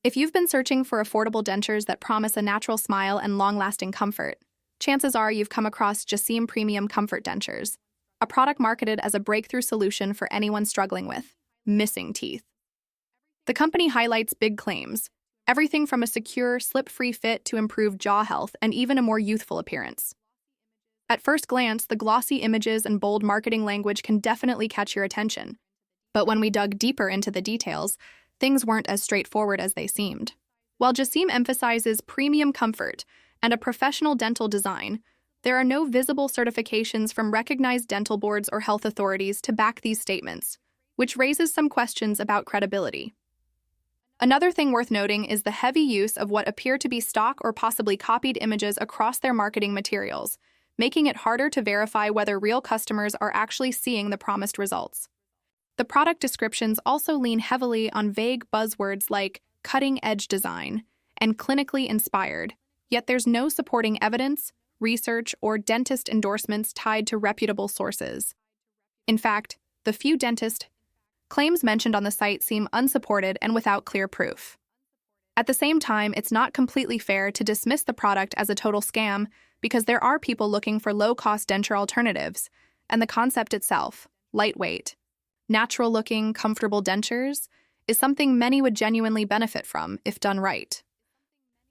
If you've been searching for affordable dentures that promise a natural smile and long-lasting comfort, chances are you've come across Jasseem Premium Comfort Dentures, a product marketed as a breakthrough solution for anyone struggling with missing teeth. The company highlights big claims, everything from a secure, slip-free fit to improved jaw health and even a more youthful appearance. At first glance, the glossy images and bold marketing language can definitely catch your attention. But when we dug deeper into the details, things weren't as straightforward as they seemed. While Jasseem emphasizes premium comfort and a professional dental design, there are no visible certifications from recognized dental boards or health authorities to back these statements, which raises some questions about credibility. Another thing worth noting is the heavy use of what appear to be stock or possibly copied images across their marketing materials, making it harder to verify whether real customers are actually seeing the promised results. The product descriptions also lean heavily on vague buzzwords like cutting-edge design and clinically inspired, yet there's no supporting evidence, research, or dentist endorsements tied to reputable sources. In fact, the few dentist claims mentioned on the site seem unsupported and without clear proof. At the same time, it's not completely fair to dismiss the product as a total scam because there are people looking for low-cost denture alternatives, and the concept itself, lightweight, natural-looking, comfortable dentures, is something many would genuinely benefit from if done right.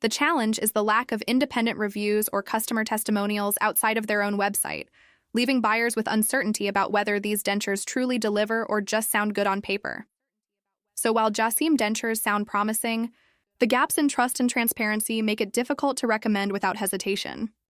The challenge is the lack of independent reviews or customer testimonials outside of their own website, leaving buyers with uncertainty about whether these dentures truly deliver or just sound good on paper. So while Jasseem Dentures sound promising, the gaps in trust and transparency make it difficult to recommend without hesitation.